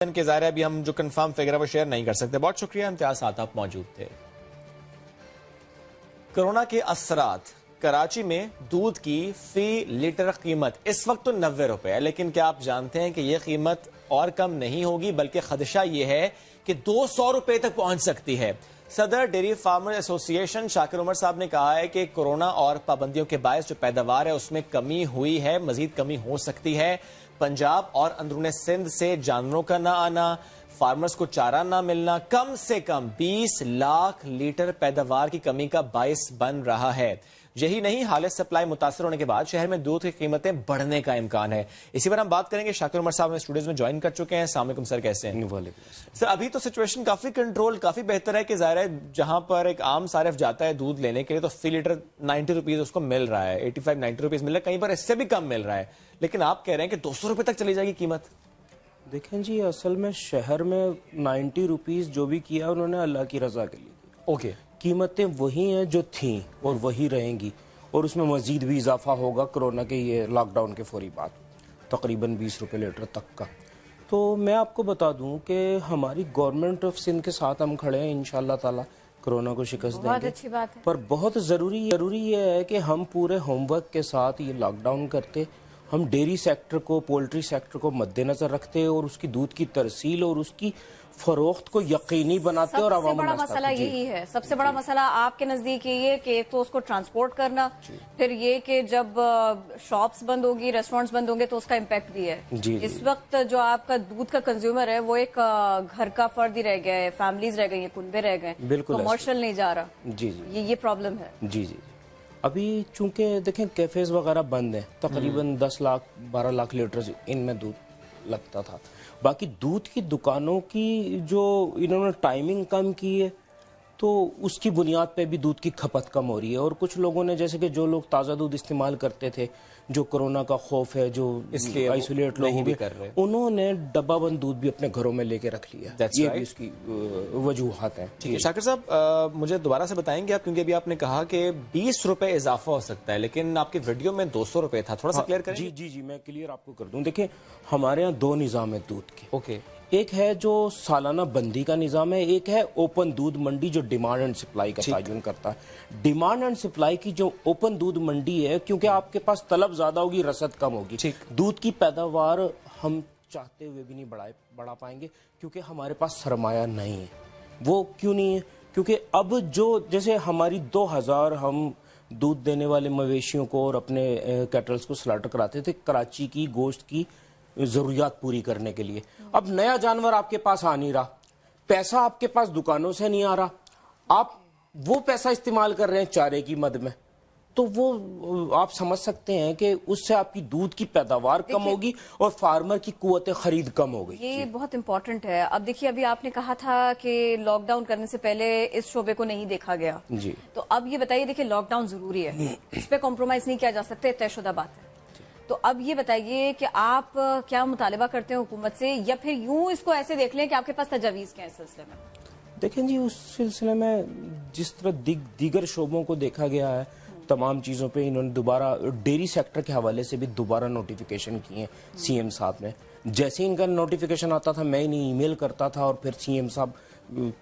کے ظاہر ہے ابھی ہم جو کنفرم فگر ہے وہ شیئر نہیں کر سکتے. بہت شکریہ امتیاز صاحب آپ موجود تھے. کورونا کے اثرات کراچی میں دودھ کی فی لیٹر قیمت اس وقت تو 90 روپے ہے، لیکن کیا آپ جانتے ہیں کہ یہ قیمت اور کم نہیں ہوگی، بلکہ خدشہ یہ ہے کہ 200 روپے تک پہنچ سکتی ہے. صدر ڈیری فارمر ایسوسی ایشن شاکر عمر صاحب نے کہا ہے کہ کورونا اور پابندیوں کے باعث جو پیداوار ہے اس میں کمی ہوئی ہے، مزید کمی ہو سکتی ہے. پنجاب اور اندرون سندھ سے جانوروں کا نہ آنا، فارمرز کو چارہ نہ ملنا کم سے کم 20 لاکھ لیٹر پیداوار کی کمی کا باعث بن رہا ہے. یہی نہیں، حالت سپلائی متاثر ہونے کے بعد شہر میں دودھ کی قیمتیں بڑھنے کا امکان ہے. اسی پر ہم بات کریں گے. شاکر عمر صاحب اسٹوڈیوز میں جوائن کر چکے ہیں. السلام علیکم سر، کیسے ہیں؟ سر ابھی تو سچویشن کافی کنٹرول، کافی بہتر ہے کہ ظاہر ہے جہاں پر ایک عام صارف جاتا ہے دودھ لینے کے لیے تو فی لیٹر 90 روپیز اس کو مل رہا ہے، 85-90 روپیز مل رہا ہے، کہیں پر اس سے بھی کم مل رہا ہے. لیکن آپ کہہ رہے ہیں کہ 200 روپے تک چلی جائے گی قیمت. دیکھیں جی، اصل میں شہر میں 90 روپیز جو بھی کیا انہوں نے اللہ کی رضا کے لیے. اوکے، قیمتیں وہی ہیں جو تھیں اور وہی رہیں گی، اور اس میں مزید بھی اضافہ ہوگا کرونا کے یہ لاک ڈاؤن کے فوری بعد، تقریباً 20 روپے لیٹر تک کا. تو میں آپ کو بتا دوں کہ ہماری گورنمنٹ آف سندھ کے ساتھ ہم کھڑے ہیں، انشاءاللہ تعالی کرونا کو شکست دیں گے. بہت اچھی بات ہے. پر بہت ضروری یہ ہے کہ ہم پورے ہوم ورک کے ساتھ یہ لاک ڈاؤن کرتے، ہم ڈیری سیکٹر کو، پولٹری سیکٹر کو مد نظر رکھتے اور اس کی دودھ کی ترسیل اور اس کی فروخت کو یقینی بناتے. اور سب سے عوام بڑا مسئلہ یہی ہے، سب سے بڑا مسئلہ آپ کے نزدیک یہ کہ ایک تو اس کو ٹرانسپورٹ کرنا، پھر یہ کہ جب شاپس بند ہوگی، ریسٹورنٹس بند ہوں گے تو اس کا امپیکٹ بھی ہے. اس وقت جو آپ کا دودھ کا کنزیومر ہے وہ ایک گھر کا فرد ہی رہ گیا ہے، فیملیز رہ گئی ہیں، کنبے رہ گئے، کمرشل نہیں جا رہا. یہ پرابلم ہے. جی ابھی چونکہ دیکھیں کیفیز وغیرہ بند ہیں، تقریباً 10 لاکھ 12 لاکھ لیٹر ان میں دودھ لگتا تھا. باقی دودھ کی دکانوں کی جو انہوں نے ٹائمنگ کم کی ہے تو اس کی بنیاد پہ بھی دودھ کی کھپت کم ہو رہی ہے. اور کچھ لوگوں نے، جیسے کہ جو لوگ تازہ دودھ استعمال کرتے تھے، جو کرونا کا خوف ہے، جو آئسولیٹ لوگ بھی کر رہے، انہوں نے ڈبہ بند دودھ بھی اپنے گھروں میں لے کے رکھ لیا. یہ بھی اس کی وجوہات ہیں. شاکر صاحب مجھے دوبارہ سے بتائیں گے آپ، کیونکہ ابھی آپ نے کہا کہ 20 روپے اضافہ ہو سکتا ہے، لیکن آپ کی ویڈیو میں 200 روپے تھا، تھوڑا سا کلیئر کریں. جی میں کلیئر آپ کو کر دوں. دیکھیں ہمارے ہاں 2 نظام ہے دودھ کے. اوکے، ایک ہے جو سالانہ بندی کا نظام ہے، ایک ہے اوپن دودھ منڈی جو ڈیمانڈ اینڈ سپلائی کا تعین کرتا ہے. ڈیمانڈ اینڈ سپلائی کی جو اوپن دودھ منڈی ہے، کیونکہ آپ کے پاس طلب زیادہ ہوگی، رسد کم ہوگی، دودھ کی پیداوار ہم چاہتے ہوئے بھی نہیں بڑھا پائیں گے کیونکہ ہمارے پاس سرمایہ نہیں ہے. وہ کیوں نہیں ہے؟ کیونکہ اب جو جیسے ہماری 2000 ہم دودھ دینے والے مویشیوں کو اور اپنے کیٹلز کو سلاٹر کراتے تھے کراچی کی گوشت کی ضروریات پوری کرنے کے لیے. اب نیا جانور آپ کے پاس آ نہیں رہا، پیسہ آپ کے پاس دکانوں سے نہیں آ رہا، آپ وہ پیسہ استعمال کر رہے ہیں چارے کی مد میں، تو وہ آپ سمجھ سکتے ہیں کہ اس سے آپ کی دودھ کی پیداوار کم ہوگی اور فارمر کی قوت خرید کم ہو گئی. یہ بہت امپورٹنٹ ہے. اب دیکھیے، ابھی آپ نے کہا تھا کہ لاک ڈاؤن کرنے سے پہلے اس شعبے کو نہیں دیکھا گیا. تو اب یہ بتائیے، دیکھیے لاک ڈاؤن ضروری ہے، اس پہ کمپرومائز نہیں کیا جا سکتے، طے شدہ بات ہے. تو اب یہ بتائیے کہ آپ کیا مطالبہ کرتے ہیں حکومت سے، یا پھر یوں اس کو ایسے دیکھ لیں کہ آپ کے پاس تجاویز کیا ہے اس سلسلے میں؟ دیکھیں جی، اس سلسلے میں جس طرح دیگر شعبوں کو دیکھا گیا ہے، تمام چیزوں پہ انہوں نے دوبارہ ڈیری سیکٹر کے حوالے سے بھی دوبارہ نوٹیفیکیشن کیے ہیں. سی ایم صاحب نے جیسے ان کا نوٹیفیکیشن آتا تھا میں انہیں ای میل کرتا تھا، اور پھر سی ایم صاحب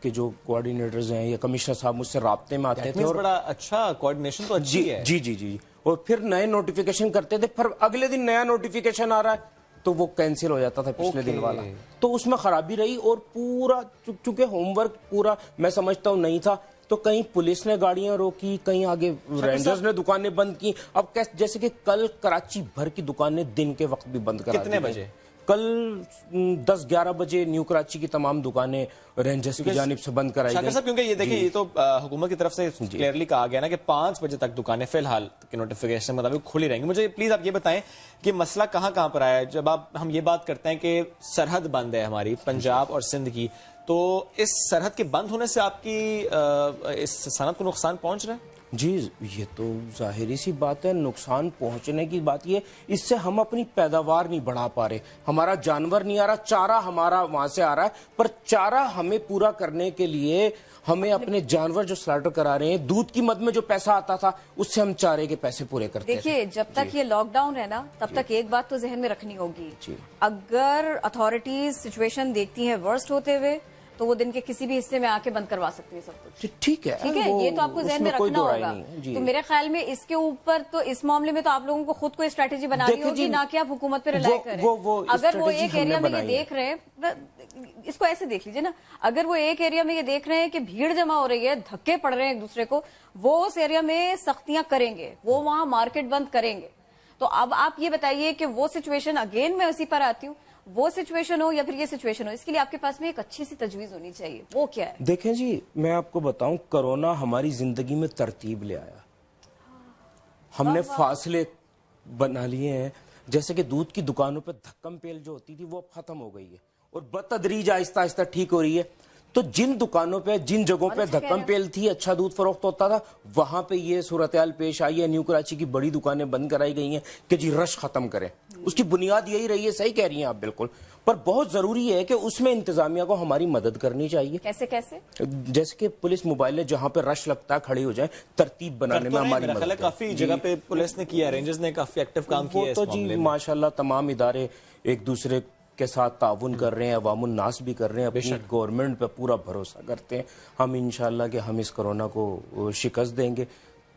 کے جو کوآرڈینیٹرز ہیں یا کمشنر صاحب مجھ سے رابطے میں آتے تھے، اور بڑا اچھا کوآرڈینیشن تو اچھی ہے. جی اور پھر نئے نوٹیفیکیشن کرتے تھے، پھر اگلے دن نیا نوٹیفیکیشن آ رہا ہے تو وہ کینسل ہو جاتا تھا پچھلے دن والا. تو اس میں خرابی رہی، اور پورا چونکہ ہوم ورک پورا میں سمجھتا ہوں نہیں تھا، تو کہیں پولیس نے گاڑیاں روکی، کہیں آگے رینجرز نے دکانیں بند کی. اب جیسے کہ کل کراچی بھر کی دکانیں دن کے وقت بھی بند کرا دی. کتنے بجے؟ کل 10-11 بجے نیو کراچی کی تمام دکانیں رینجرز کی جانب سے بند کرائی گئی. کیونکہ یہ دیکھیں یہ تو حکومت کی طرف سے کلیئرلی کہا گیا نا کہ 5 بجے تک دکانیں فی الحال کے نوٹیفیکیشن مطابق کھلی رہیں گی. مجھے پلیز آپ یہ بتائیں کہ مسئلہ کہاں پر آیا ہے؟ جب ہم یہ بات کرتے ہیں کہ سرحد بند ہے ہماری پنجاب اور سندھ کی، تو اس سرحد کے بند ہونے سے آپ کی اس صنعت کو نقصان پہنچ رہا ہے؟ جی یہ تو ظاہری سی بات ہے، نقصان پہنچنے کی بات یہ، اس سے ہم اپنی پیداوار نہیں بڑھا پا رہے، ہمارا جانور نہیں آ رہا، چارہ ہمارا وہاں سے آ رہا ہے، پر چارہ ہمیں پورا کرنے کے لیے ہمیں اپنے جانور جو سلاٹر کرا رہے ہیں، دودھ کی مد میں جو پیسہ آتا تھا اس سے ہم چارے کے پیسے پورے کرتے ہیں۔ دیکھیے جب تک یہ لاک ڈاؤن ہے نا، تب تک ایک بات تو ذہن میں رکھنی ہوگی، اگر اتھارٹیز سچویشن دیکھتی ہیں ورسٹ ہوتے ہوئے تو وہ دن کے کسی بھی حصے میں آ کے بند کروا سکتی ہے سب کچھ۔ ٹھیک ہے، یہ تو آپ کو ذہن میں رکھنا ہوگا۔ تو میرے خیال میں اس کے اوپر تو اس معاملے میں تو آپ لوگوں کو خود کو اسٹریٹجی بنانی ہوگی، نہ کہ آپ حکومت پہ ریلائی کریں۔ اگر وہ ایک ایریا میں یہ دیکھ رہے ہیں، اس کو ایسے دیکھ لیجیے نا، اگر وہ ایک ایریا میں یہ دیکھ رہے ہیں کہ بھیڑ جمع ہو رہی ہے، دھکے پڑ رہے ہیں ایک دوسرے کو، وہ اس ایریا میں سختیاں کریں گے، وہ وہاں مارکیٹ بند کریں گے۔ تو اب آپ یہ بتائیے کہ وہ سچویشن، اگین میں اسی پر آتی ہوں، وہ سچویشن ہو یا پھر یہ سچویشن ہو، اس کے لیے آپ کے پاس میں ایک اچھی سی تجویز ہونی چاہیے، وہ کیا ہے؟ دیکھیں جی، میں آپ کو بتاؤں، کرونا ہماری زندگی میں ترتیب لے آیا، ہم نے فاصلے بنا لیے ہیں، جیسے کہ دودھ کی دکانوں پہ دھکم پیل جو ہوتی تھی وہ اب ختم ہو گئی ہے اور بتدریج آہستہ آہستہ ٹھیک ہو رہی ہے۔ تو جن دکانوں پہ، جن جگہوں پہ دھکم پیل تھی، اچھا دودھ فروخت ہوتا تھا، وہاں پہ یہ صورتحال پیش آئی ہے، نیو کراچی کی بڑی دکانیں بند کرائی گئی ہیں کہ جی رش ختم کریں۔ اس کی بنیاد یہی رہی ہے، صحیح کہہ رہی ہیں آپ بالکل، پر بہت ضروری ہے کہ اس میں انتظامیہ کو ہماری مدد کرنی چاہیے۔ کیسے کیسے؟ جیسے کہ پولیس موبائل جہاں پہ رش لگتا ہے کھڑی ہو جائے، ترتیب بنانے میں ہماری مدد کرے۔ کافی جگہ پہ پولیس نے کیا، رینجرز نے کافی ایکٹیو کام کیا ہے اس معاملے میں۔ ماشاءاللہ تمام ادارے ایک دوسرے کے ساتھ تعاون کر رہے ہیں، عوام الناس بھی کر رہے ہیں، اپنی گورنمنٹ پہ پورا بھروسہ کرتے ہیں ہم انشاءاللہ کہ ہم اس کرونا کو شکست دیں گے۔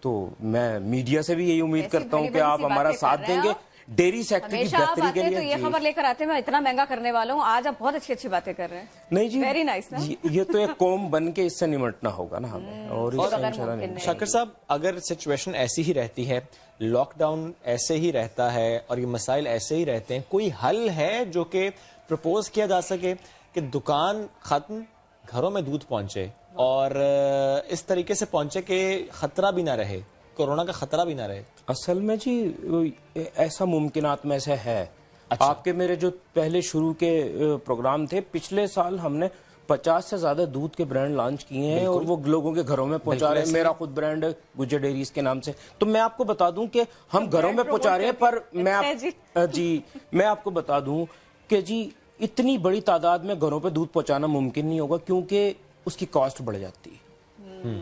تو میں میڈیا سے بھی یہی امید کرتا ہوں کہ آپ ہمارا ساتھ دیں گے ڈیری سیکٹر کی بہتری کے لیے۔ تو یہ خبر لے کر آتے ہیں میں اتنا مہنگا کرنے والا ہوں، آج آپ بہت اچھی اچھی باتیں کر رہے ہیں۔ نہیں جی، ویری نائس نا، یہ تو ایک قوم بن کے اس سے نمٹنا ہوگا نا ہمیں، اور اس سے انشاءاللہ نہیں۔ شاکر صاحب، اگر سچویشن ایسی ہی رہتی ہے، لاک ڈاؤن ایسے ہی رہتا ہے اور یہ مسائل ایسے ہی رہتے ہیں، کوئی حل ہے جو کہ پرپوز کیا جا سکے کہ دکان ختم، گھروں میں دودھ پہنچے اور اس طریقے سے پہنچے کہ خطرہ بھی نہ رہے، کورونا کا خطرہ بھی نہ رہے؟ اصل میں جی ایسا ممکنات میں سے ہے۔ آپ کے میرے جو پہلے شروع کے پروگرام تھے، پچھلے سال ہم نے 50 سے زیادہ دودھ کے برانڈ لانچ کیے ہیں اور وہ لوگوں کے گھروں میں پہنچا رہے ہیں۔ میرا خود برانڈ ہے گجر ڈیریز کے نام سے۔ تو میں آپ کو بتا دوں کہ ہم گھروں میں پہنچا رہے ہیں، پر میں آپ کو بتا دوں کہ جی اتنی بڑی تعداد میں گھروں پہ دودھ پہنچانا ممکن نہیں ہوگا، کیونکہ اس کی کاسٹ بڑھ جاتی ہے۔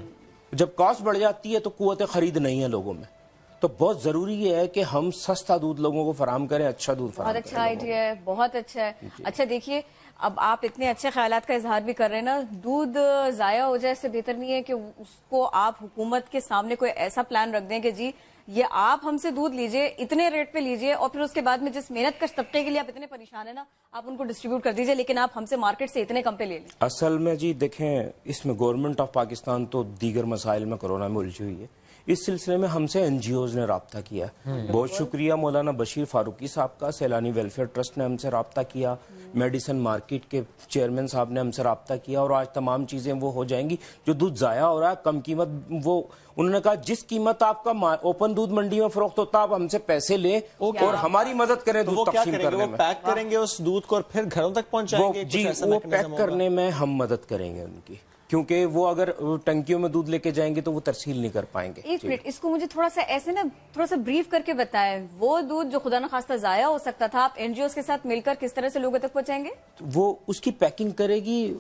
جب کاسٹ بڑھ جاتی ہے تو قوت خرید نہیں ہے لوگوں میں، تو بہت ضروری ہے کہ ہم سستا دودھ لوگوں کو فراہم کریں، اچھا دودھ فراہم کریں۔ بہت اچھا آئیڈیا ہے، بہت اچھا ہے۔ اچھا دیکھیے، اب آپ اتنے اچھے خیالات کا اظہار بھی کر رہے ہیں نا، دودھ ضائع ہو جائے، اس سے بہتر نہیں ہے کہ اس کو آپ حکومت کے سامنے کوئی ایسا پلان رکھ دیں کہ جی یہ آپ ہم سے دودھ لیجئے، اتنے ریٹ پہ لیجئے، اور پھر اس کے بعد میں جس محنت کش طبقے کے لیے آپ اتنے پریشان ہیں نا، آپ ان کو ڈسٹریبیوٹ کر دیجئے، لیکن آپ ہم سے مارکیٹ سے اتنے کم پہ لے لیں۔ اصل میں جی دیکھیں، اس میں گورنمنٹ آف پاکستان تو دیگر مسائل میں کورونا میں الجھی ہوئی ہے۔ اس سلسلے میں ہم سے این جی اوز نے رابطہ کیا، بہت شکریہ مولانا بشیر فاروقی صاحب کا، سیلانی ویلفیئر ٹرسٹ نے ہم سے رابطہ کیا، میڈیسن مارکیٹ کے چیئرمین صاحب نے ہم سے رابطہ کیا، اور آج تمام چیزیں وہ ہو جائیں گی۔ جو دودھ ضائع ہو رہا ہے کم قیمت، وہ انہوں نے کہا جس قیمت آپ کا اوپن دودھ منڈی میں فروخت ہوتا ہے آپ ہم سے پیسے لیں اور ہماری مدد کریں دودھ تقسیم کرنے میں۔ وہ پیک کریں گے اس دودھ کو اور پھر گھروں تک پہنچائیں گے؟ جی، وہ پیک کرنے میں ہم مدد کریں گے ان کی، کیونکہ وہ اگر ٹنکیوں میں دودھ لے کے جائیں گے تو وہ ترسیل نہیں کر پائیں گے۔ ایک منٹ، اس کو مجھے تھوڑا سا ایسے نا تھوڑا سا بریف کر کے بتائیں، وہ دودھ جو خدا نخواستہ ضائع ہو سکتا تھا، آپ این جی اوز کے ساتھ مل کر کس طرح سے لوگوں تک پہنچائیں گے؟ وہ اس کی پیکنگ کرے گی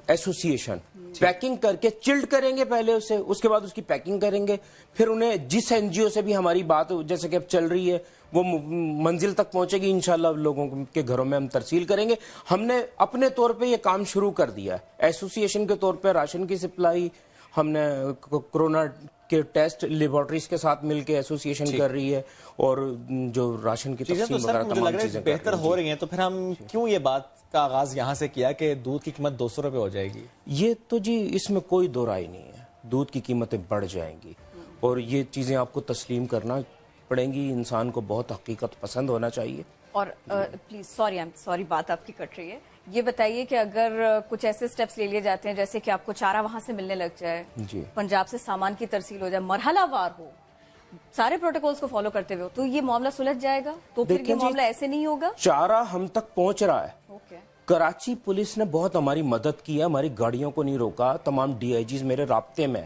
ایسوسیشن، پیکنگ کر کے چلڈ کریں گے پہلے اسے، اس کے بعد اس کی پیکنگ کریں گے، پھر انہیں جس این جی او سے بھی ہماری بات جیسے کہ اب چل رہی ہے وہ منزل تک پہنچے گی، انشاءاللہ لوگوں کے گھروں میں ہم ترسیل کریں گے۔ ہم نے اپنے طور پہ یہ کام شروع کر دیا ہے، ایسوسیشن کے طور پہ راشن کی سپلائی ہم نے کرونا کے ٹیسٹ لیبارٹریز کے ساتھ مل کے ایسوسیشن کر رہی ہے، اور جو راشن کی تقسیم وغیرہ تمام چیزیں بہتر ہو رہی ہیں۔ تو پھر ہم کیوں یہ بات کا آغاز یہاں سے کیا کہ دودھ کی قیمت 200 روپے ہو جائے گی؟ یہ تو جی اس میں کوئی دو رائے نہیں ہے، دودھ کی قیمتیں بڑھ جائیں گی، اور یہ چیزیں آپ کو تسلیم کرنا پڑیں گی۔ انسان کو بہت حقیقت پسند ہونا چاہیے۔ اور پلیز سوری بات آپ کی کٹ رہی ہے، یہ بتائیے کہ اگر کچھ ایسے سٹیپس لے لیے جاتے ہیں جیسے کہ آپ کو چارہ وہاں سے ملنے لگ جائے، پنجاب سے سامان کی ترسیل ہو جائے، مرحلہ وار ہو، سارے پروٹوکولز کو فالو کرتے ہوئے، تو یہ معاملہ سلجھ جائے گا؟ تو پھر یہ معاملہ ایسے نہیں ہوگا؟ چارہ ہم تک پہنچ رہا ہے، کراچی پولیس نے بہت ہماری مدد کی ہے، ہماری گاڑیوں کو نہیں روکا، تمام ڈی آئی جیز میرے رابطے میں،